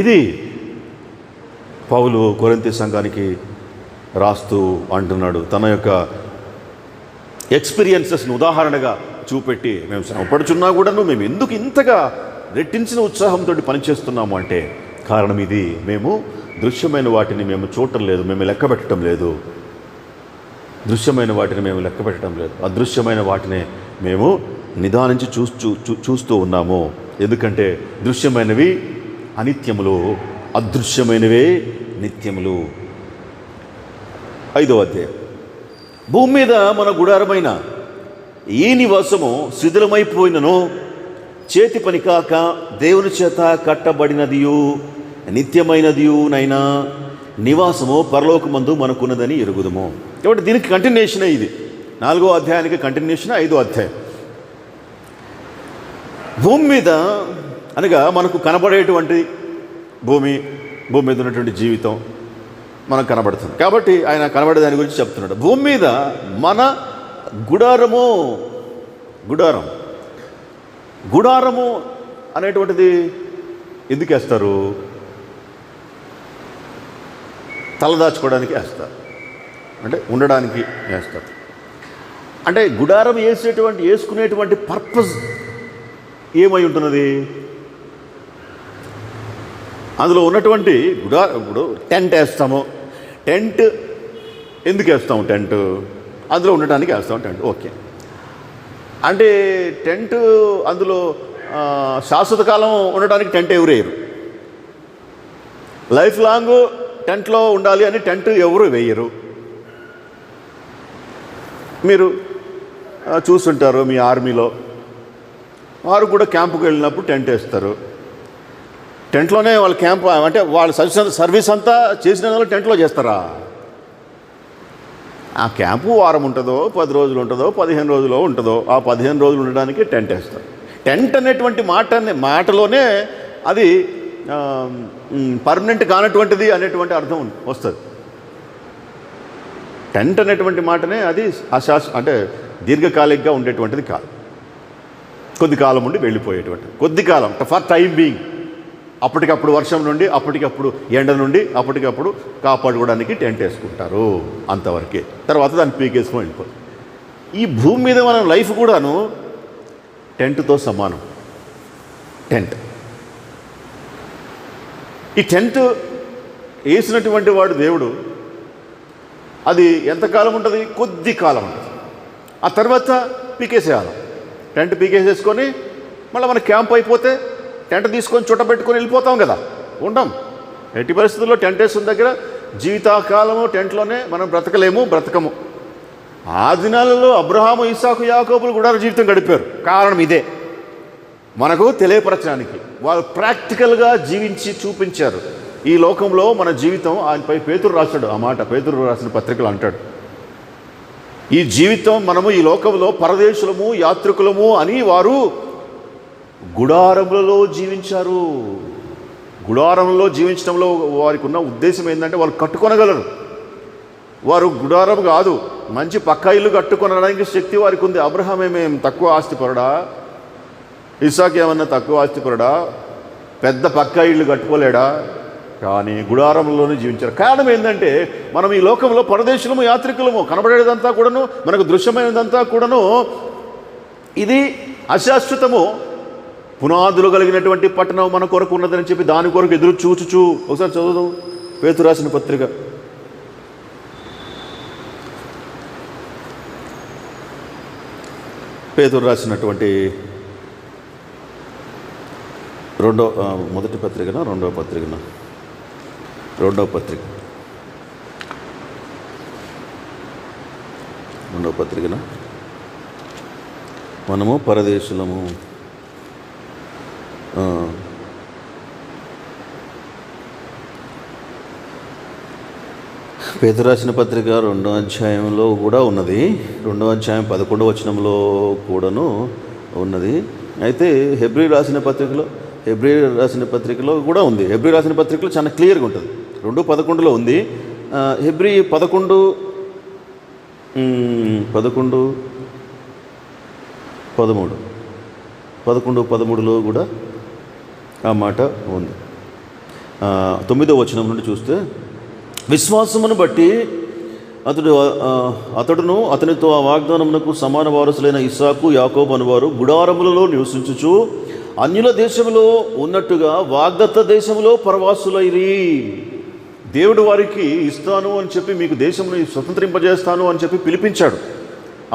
ఇది పౌలు కొరింథీ సంఘానికి రాస్తూ అంటున్నాడు. తన యొక్క ఎక్స్పీరియన్సెస్ను ఉదాహరణగా చూపెట్టి, మేము శ్రమపడుచున్నా కూడాను మేము ఎందుకు ఇంతగా రెట్టించిన ఉత్సాహంతో పనిచేస్తున్నాము అంటే కారణం ఇది. మేము దృశ్యమైన వాటిని మేము చూడటం లేదు, మేము లెక్క పెట్టడం లేదు. దృశ్యమైన వాటిని మేము లెక్క పెట్టడం లేదు, అదృశ్యమైన వాటిని మేము నిదానించి చూస్తూ ఉన్నాము. ఎందుకంటే దృశ్యమైనవి అనిత్యములు, అదృశ్యమైనవే నిత్యములు. 5వ అధ్యాయం. భూమి మీద మన గుడారమైన ఈ నివాసము శిథిలమైపోయినను చేతి పని కాక దేవుని చేత కట్టబడినదియు నిత్యమైనదియునైనా నివాసము పరలోకమందు మనకున్నదని ఎరుగుదుము. కాబట్టి దీనికి కంటిన్యూషనే ఇది. 4వ అధ్యాయానికి కంటిన్యూషన్ 5వ అధ్యాయం. భూమి మీద అనగా మనకు కనబడేటువంటి భూమి మీద ఉన్నటువంటి జీవితం మనకు కనబడుతుంది. కాబట్టి ఆయన కనబడే దాని గురించి చెప్తున్నాడు. భూమి మీద మన గుడారము అనేటువంటిది ఎందుకు వేస్తారు? తలదాచుకోవడానికి వేస్తారు, అంటే ఉండడానికి వేస్తారు. అంటే గుడారం వేసుకునేటువంటి పర్పస్ ఏమై ఉంటున్నది? అందులో ఉన్నటువంటి ఇప్పుడు టెంట్ వేస్తాము. టెంట్ ఎందుకు వేస్తాము? టెంట్ అందులో ఉండటానికి వేస్తాము టెంట్. ఓకే, అంటే టెంట్ అందులో శాశ్వత కాలం ఉండడానికి టెంట్ ఎవరు వేయరు. లైఫ్ లాంగ్ టెంట్లో ఉండాలి అని టెంట్ ఎవరు వేయరు. మీరు చూస్తుంటారు, మీ ఆర్మీలో వారు కూడా క్యాంపుకి వెళ్ళినప్పుడు టెంట్ వేస్తారు. టెంట్లోనే వాళ్ళ క్యాంప్, అంటే వాళ్ళ సర్వీస్ అంతా చేసిన వాళ్ళు టెంట్లో చేస్తారా? ఆ క్యాంపు వారం ఉంటుందో, 10 రోజులు ఉంటుందో, 15 రోజులు ఉంటుందో, ఆ 15 రోజులు ఉండడానికి టెంట్ వేస్తారు. టెంట్ అనేటువంటి మాటలోనే అది పర్మనెంట్ కానటువంటిది అనేటువంటి అర్థం వస్తుంది. టెంట్ అనేటువంటి మాటనే అది అంటే దీర్ఘకాలికంగా ఉండేటువంటిది కాదు, కొద్ది కాలం ఉండి వెళ్ళిపోయేటువంటి, కొద్ది కాలం ఫర్ టైం బీయింగ్. అప్పటికప్పుడు వర్షం నుండి, అప్పటికప్పుడు ఎండ నుండి, అప్పటికప్పుడు కాపాడుకోవడానికి టెంట్ వేసుకుంటారు, అంతవరకే. తర్వాత దాన్ని పీకేసుకొని వెళ్ళిపోతుంది. ఈ భూమి మీద మన లైఫ్ కూడాను టెంట్తో సమానం. టెంట్, ఈ టెంట్ వేసినటువంటి వాడు దేవుడు. అది ఎంతకాలం ఉంటుంది? కొద్ది కాలం ఉంటుంది. ఆ తర్వాత పీకేసేయాలి. టెంట్ పీకేసేసుకొని మళ్ళీ మన క్యాంప్ అయిపోతే టెంట్ తీసుకొని చుట్టబెట్టుకొని వెళ్ళిపోతాం కదా, ఉంటాం. ఎట్టి పరిస్థితుల్లో టెంట్ వేసిన దగ్గర జీవితకాలము టెంట్లోనే మనం బ్రతకము. ఆ దినాలలో అబ్రహాము, ఇస్సాకు, యాకోబులు గుడార జీవితం గడిపారు. కారణం ఇదే, మనకు తెలియపరచడానికి. వాళ్ళు ప్రాక్టికల్గా జీవించి చూపించారు. ఈ లోకంలో మన జీవితం, ఆయనపై పేతురు రాశాడు ఆ మాట, పేతురు రాసిన పత్రికలు అంటాడు, ఈ జీవితం మనము ఈ లోకంలో పరదేశులము, యాత్రికులము అని వారు గుడారములలో జీవించారు. గుడారంలో జీవించడంలో వారికి ఉన్న ఉద్దేశం ఏంటంటే వాళ్ళు కట్టుకొనగలరు. వారు గుడారం కాదు, మంచి పక్కా ఇల్లు కట్టుకొనడానికి శక్తి వారికి ఉంది. అబ్రహాం ఏమేం తక్కువ ఆస్తిపరుడా? ఇస్సాకు ఏమన్నా తక్కువ ఆస్తిపరుడా? పెద్ద పక్కా ఇల్లు కట్టుకోలేడా? కానీ గుడారంలోనే జీవించారు. కారణం ఏంటంటే మనం ఈ లోకంలో పరదేశులము, యాత్రికులము. కనబడేదంతా కూడాను, మనకు దృశ్యమైనదంతా కూడాను ఇది అశాశ్వతము. పునాదులు కలిగినటువంటి పట్టణం మన కొరకు ఉన్నదని చెప్పి దాని కొరకు ఎదురు చూచుచు. ఒకసారి చదువు పేతురు రాసిన పత్రిక, పేతురు రాసినటువంటి మొదటి పత్రికన రెండవ పత్రికన మనము పరదేశులము, పేతురు రాసిన పత్రిక 2వ అధ్యాయంలో కూడా ఉన్నది. 2వ అధ్యాయం 11వ వచనంలో కూడాను ఉన్నది. అయితే హెబ్రీ రాసిన పత్రికలో కూడా ఉంది. హెబ్రీ రాసిన పత్రికలో చాలా క్లియర్గా ఉంటుంది. 2:11లో ఉంది. హెబ్రీ 11:13లో కూడా ఆ మాట ఉంది. 9వ వచనం నుండి చూస్తే, విశ్వాసమును బట్టి అతడును అతనితో ఆ వాగ్దానమునకు సమాన వారసులైన ఇస్సాకు యాకోబు అనువారు గుడారములలో నివసించుచు అన్యుల దేశంలో ఉన్నట్టుగా వాగ్దత్త దేశంలో పరవాసులైరి. దేవుడు వారికి ఇస్తాను అని చెప్పి, మీకు దేశంలో స్వతంత్రింపజేస్తాను అని చెప్పి పిలిపించాడు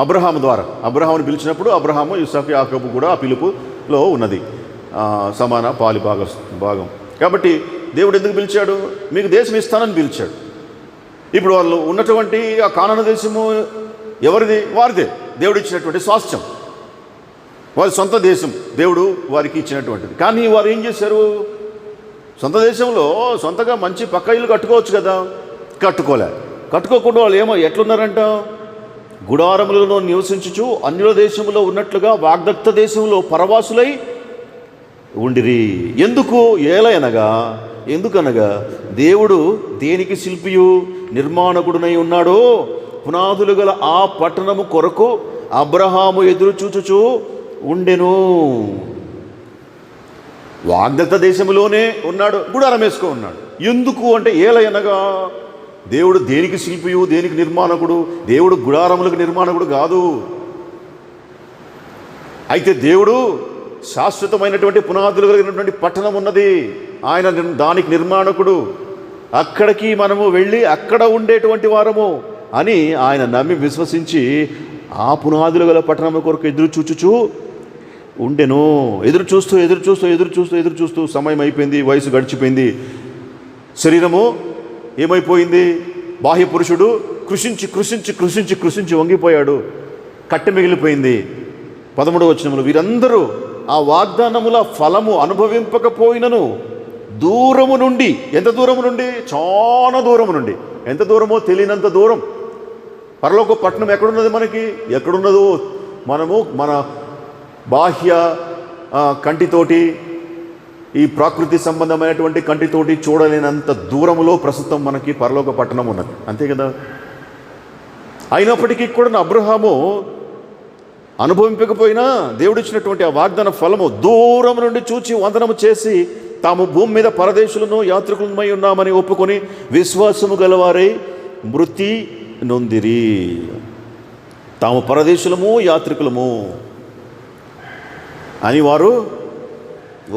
అబ్రహాము ద్వారా. అబ్రహాముని పిలిచినప్పుడు అబ్రహాము ఇస్సాకు యాకోబు కూడా ఆ పిలుపులో ఉన్నది, సమాన పాలి భాగం. కాబట్టి దేవుడు ఎందుకు పిలిచాడు? మీకు దేశం ఇస్తానని పిలిచాడు. ఇప్పుడు వాళ్ళు ఉన్నటువంటి ఆ కానాను దేశము ఎవరిది? వారిదే. దేవుడు ఇచ్చినటువంటి స్వాస్థ్యం, వారి సొంత దేశం దేవుడు వారికి ఇచ్చినటువంటిది. కానీ వారు ఏం చేశారు? సొంత దేశంలో సొంతగా మంచి పక్క ఇల్లు కట్టుకోవచ్చు కదా, కట్టుకోకుండా వాళ్ళు ఎట్లున్నారంట? గుడారములలో నివసించుచు అన్యుల దేశంలో ఉన్నట్లుగా వాగ్దత్త దేశంలో పరవాసులై ఉండిరి. ఎందుకనగా దేవుడు దేనికి శిల్పియు నిర్మాణకుడునై ఉన్నాడో పునాదులు గల ఆ పట్టణము కొరకు అబ్రహాము ఎదురు చూచుచూ ఉండెను. వాగ్దత్త దేశంలోనే ఉన్నాడు, గుడారం వేసుకో ఉన్నాడు. ఎందుకు అంటే ఏలయనగా దేవుడు దేనికి శిల్పియు, దేనికి నిర్మాణకుడు? దేవుడు గుడారములకు నిర్మాణకుడు కాదు. అయితే దేవుడు శాశ్వతమైనటువంటి పునాదులు కలిగినటువంటి పట్టణం ఉన్నది, ఆయన దానికి నిర్మాణకుడు. అక్కడికి మనము వెళ్ళి అక్కడ ఉండేటువంటి వారము అని ఆయన నమ్మి విశ్వసించి ఆ పునాదులు గల పట్టణం కొరకు ఎదురు ఉండెను. ఎదురు చూస్తూ సమయం అయిపోయింది, వయసు గడిచిపోయింది, శరీరము ఏమైపోయింది? బాహ్య పురుషుడు కృషించి వంగిపోయాడు, కట్టె మిగిలిపోయింది. 13వ వచనంలో వీరందరూ ఆ వాగ్దానముల ఫలము అనుభవింపకపోయినను దూరము నుండి, ఎంత దూరము నుండి? చాలా దూరము నుండి. ఎంత దూరమో తెలియనంత దూరం. పరలోక పట్టణం ఎక్కడున్నది? ఎక్కడున్నదో మనము మన బాహ్య కంటితోటి, ఈ ప్రకృతి సంబంధమైనటువంటి కంటితోటి చూడలేనంత దూరములో ప్రస్తుతం మనకి పరలోక పట్టణం ఉన్నది, అంతే కదా. అయినప్పటికీ కూడా అబ్రహాము అనుభవింపకపోయినా దేవుడిచ్చినటువంటి ఆ వాగ్దాన ఫలము దూరం నుండి చూచి వందనము చేసి తాము భూమి మీద పరదేశులను యాత్రికులమై ఉన్నామని ఒప్పుకొని విశ్వాసము గలవారై మృతి నొందిరి. తాము పరదేశులము యాత్రికులము అని వారు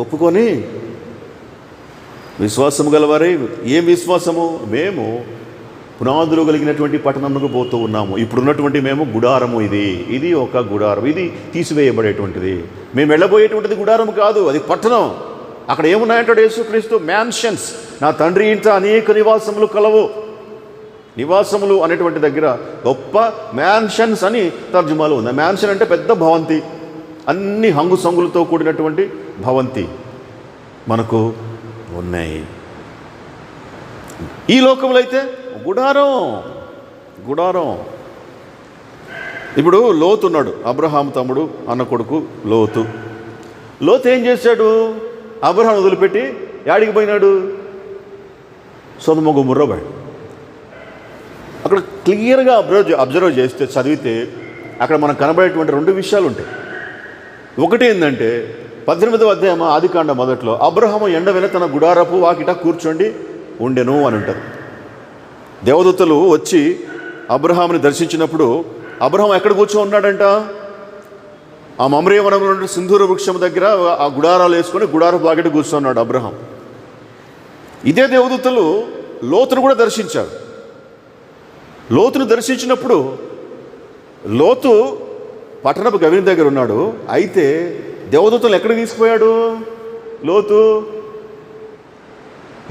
ఒప్పుకొని విశ్వాసము గలవారై, ఏం విశ్వాసము? మేము పునాదులు కలిగినటువంటి పట్టణంకు పోతూ ఉన్నాము. ఇప్పుడున్నటువంటి మేము గుడారము, ఇది ఒక గుడారం, ఇది తీసివేయబడేటువంటిది. మేము వెళ్ళబోయేటువంటిది గుడారం కాదు, అది పట్టణం. అక్కడ ఏమున్నాయంటాడు యేసుక్రీస్తు? మ్యాన్షన్స్, నా తండ్రి ఇంట అనేక నివాసములు కలవు. నివాసములు అనేటువంటి దగ్గర గొప్ప మ్యాన్షన్స్ అని తర్జుమాలు ఉంది. మ్యాన్షన్ అంటే పెద్ద భవంతి, అన్ని హంగు సంగులతో కూడినటువంటి భవంతి మనకు ఉన్నాయి. ఈ లోకంలో అయితే గుడారం. ఇప్పుడు లోతు ఉన్నాడు, అబ్రహాము తమ్ముడు, అన్న కొడుకు లోతు ఏం చేశాడు? అబ్రహాం వదిలిపెట్టి యాడికి పోయినాడు? సొదొమ గొమొర్రా పోయాడు. అక్కడ క్లియర్గా అబ్జర్వ్ చేస్తే, చదివితే అక్కడ మనకు కనబడేటువంటి 2 విషయాలు ఉంటాయి. ఒకటి ఏంటంటే 18వ అధ్యాయం ఆదికాండ మొదట్లో అబ్రహాము ఎండ వెన తన గుడారపు వాకిట కూర్చోండి ఉండెను అని ఉంటుంది. దేవదూతలు వచ్చి అబ్రహాముని దర్శించినప్పుడు అబ్రహాం ఎక్కడ కూర్చొని ఉన్నాడంట? ఆ మమ్రే వనంలో ఉన్న సింధూర వృక్షం దగ్గర ఆ గుడారాలు వేసుకొని గుడారపు వాకిట కూర్చున్నాడు అబ్రహాం. ఇదే దేవదూతలు లోతును కూడా దర్శించారు. లోతును దర్శించినప్పుడు లోతు పట్టణపు గవిని దగ్గర ఉన్నాడు. అయితే దేవదూతలు ఎక్కడికి తీసుకుపోయాడు? లోతు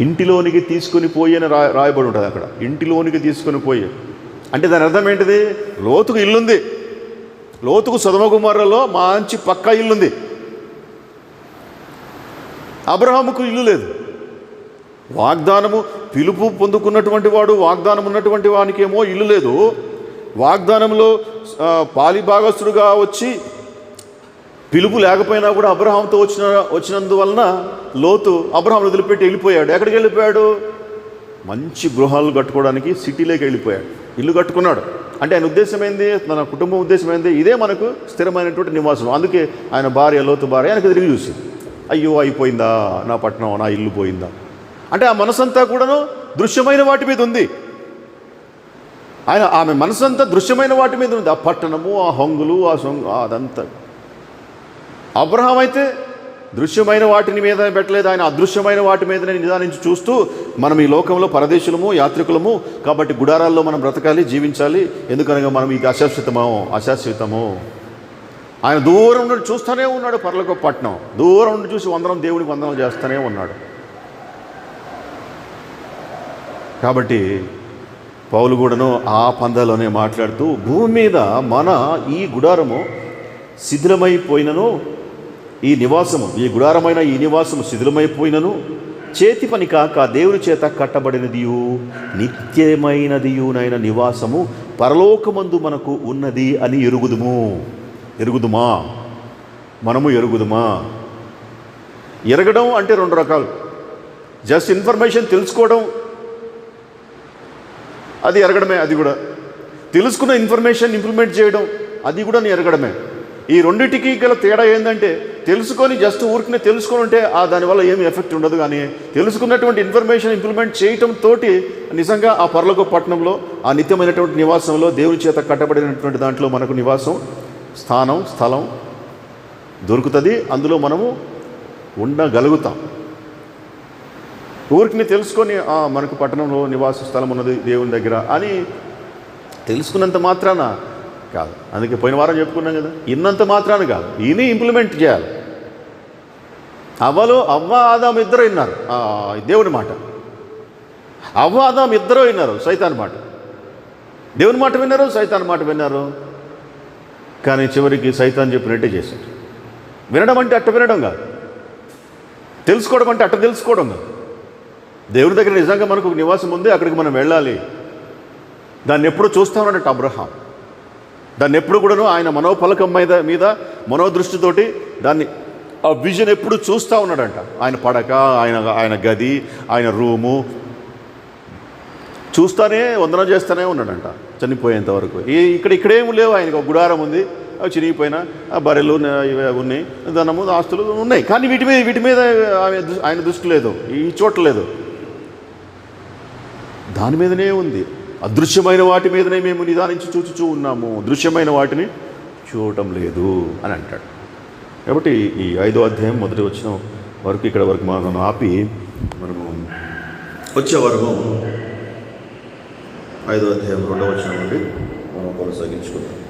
ఇంటిలోనికి తీసుకొని పోయి అని రాయబడి ఉంటుంది అక్కడ. ఇంటిలోనికి తీసుకొని పోయి అంటే దాని అర్థం ఏంటిది? లోతుకు ఇల్లుంది. లోతుకు సొదొమ గొమొర్రాలో మంచి పక్కా ఇల్లుంది. అబ్రహాముకు ఇల్లు లేదు. వాగ్దానము పిలుపు పొందుకున్నటువంటి వాడు, వాగ్దానం ఉన్నటువంటి వానికేమో ఇల్లు లేదు. వాగ్దానంలో పాలిభాగస్తుడుగా వచ్చి పిలుపు లేకపోయినా కూడా అబ్రహాంతో వచ్చినందువలన లోతు అబ్రహాం వదిలిపెట్టి వెళ్ళిపోయాడు. ఎక్కడికి వెళ్ళిపోయాడు? మంచి గృహాలు కట్టుకోవడానికి సిటీలోకి వెళ్ళిపోయాడు, ఇల్లు కట్టుకున్నాడు. అంటే ఆయన ఉద్దేశం ఏంది? తన కుటుంబం ఉద్దేశం ఏంది? ఇదే మనకు స్థిరమైనటువంటి నివాసం. అందుకే ఆయన భార్య, లోతు భార్య ఆయనకు తిరిగి చూసి, అయ్యో అయిపోయిందా నా పట్టణం, నా ఇల్లు పోయిందా అంటే ఆ మనసంతా కూడాను దృశ్యమైన వాటి మీద ఉంది. ఆమె మనసంతా దృశ్యమైన వాటి మీద ఉంది. ఆ పట్టణము, ఆ హంగులు, అదంతా. అబ్రహాం అయితే దృశ్యమైన వాటిని మీద పెట్టలేదు, ఆయన అదృశ్యమైన వాటి మీదనే నిదానించి చూస్తూ, మనం ఈ లోకంలో పరదేశులము, యాత్రికులము కాబట్టి గుడారాల్లో మనం బ్రతకాలి, జీవించాలి. ఎందుకనగా మనం ఇది అశాశ్వతము. ఆయన దూరం నుండి చూస్తూనే ఉన్నాడు పరలోక పట్టణం. దూరం నుండి చూసి దేవునికి వందనం చేస్తూనే ఉన్నాడు. కాబట్టి పౌలు కూడాను ఆ పందాలోనే మాట్లాడుతూ, భూమి మీద మన ఈ గుడారము శిథిలమైపోయినను, ఈ గుడారమైన ఈ నివాసము శిథిలమైపోయినను, చేతి పని కాక దేవుని చేత కట్టబడినదియు నిత్యమైనదియునైన నివాసము పరలోకమందు మనకు ఉన్నది అని ఎరుగుదుమా. మనము ఎరుగుదుమా. ఎరగడం అంటే రెండు రకాలు. జస్ట్ ఇన్ఫర్మేషన్ తెలుసుకోవడం, అది ఎరగడమే. అది కూడా తెలుసుకున్న ఇన్ఫర్మేషన్ ఇంప్లిమెంట్ చేయడం, అది కూడా ఎరగడమే. ఈ రెండింటికి గల తేడా ఏంటంటే, తెలుసుకొని జస్ట్ ఊరికనే తెలుసుకొని ఉంటే దానివల్ల ఏమి ఎఫెక్ట్ ఉండదు. కానీ తెలుసుకున్నటువంటి ఇన్ఫర్మేషన్ ఇంప్లిమెంట్ చేయటంతో నిజంగా ఆ పరలోక పట్టణంలో, ఆ నిత్యమైనటువంటి నివాసంలో, దేవుని చేత కట్టబడినటువంటి దాంట్లో మనకు నివాసం, స్థలం దొరుకుతుంది. అందులో మనము ఉండగలుగుతాం. ఊరికి తెలుసుకొని మనకు పట్టణంలో నివాస స్థలం ఉన్నది దేవుని దగ్గర అని తెలుసుకున్నంత మాత్రాన కాదు. అందుకే పోయిన వారం చెప్పుకున్నాం కదా, ఇన్నంత మాత్రాన కాదు, ఇని ఇంప్లిమెంట్ చేయాలి. అవ్వ ఆదాము ఇద్దరు విన్నారు దేవుని మాట. అవ్వ ఆదాము ఇద్దరు విన్నారు సైతాన్ మాట. దేవుని మాట విన్నారు, సైతాన్ మాట విన్నారు. కానీ చివరికి సైతాన్ చెప్పినట్టే చేశారు. వినడం అంటే అట్ట వినడం కాదు, తెలుసుకోవడం అంటే అట్ట తెలుసుకోవడం కాదు. దేవుని దగ్గర నిజంగా మనకు నివాసం ఉంది, అక్కడికి మనం వెళ్ళాలి. దాన్ని ఎప్పుడు చూస్తూ ఉన్నాడట అబ్రహాం. దాన్ని ఎప్పుడు కూడాను ఆయన మనోఫలకం మీద మనోదృష్టితోటి దాన్ని ఆ విజన్ ఎప్పుడు చూస్తూ ఉన్నాడంట. ఆయన పడక, ఆయన గది, ఆయన రూము చూస్తూనే వందనం చేస్తూనే ఉన్నాడంట చనిపోయేంత వరకు. ఇక్కడేమీ లేవు. ఆయనకు ఒక గుడారం ఉంది, అవి చినిగిపోయిన బర్రెలు ఉన్నాయి, ధనము, ఆస్తులు ఉన్నాయి. కానీ వీటి మీద ఆయన దృష్టి లేదు, ఈ చోట లేదు, దాని మీదనే ఉంది. అదృశ్యమైన వాటి మీదనే మేము నిదానించి చూచుచూ ఉన్నాము, దృశ్యమైన వాటిని చూడటం లేదు అని అంటాడు. కాబట్టి ఈ 5వ అధ్యాయం మొదటి వచనం వరకు ఇక్కడ వరకు మనం ఆపి మనము వచ్చే వరకు 5వ అధ్యాయం 2వ వచనం నుండి మనం కొనసాగించుకుందాం.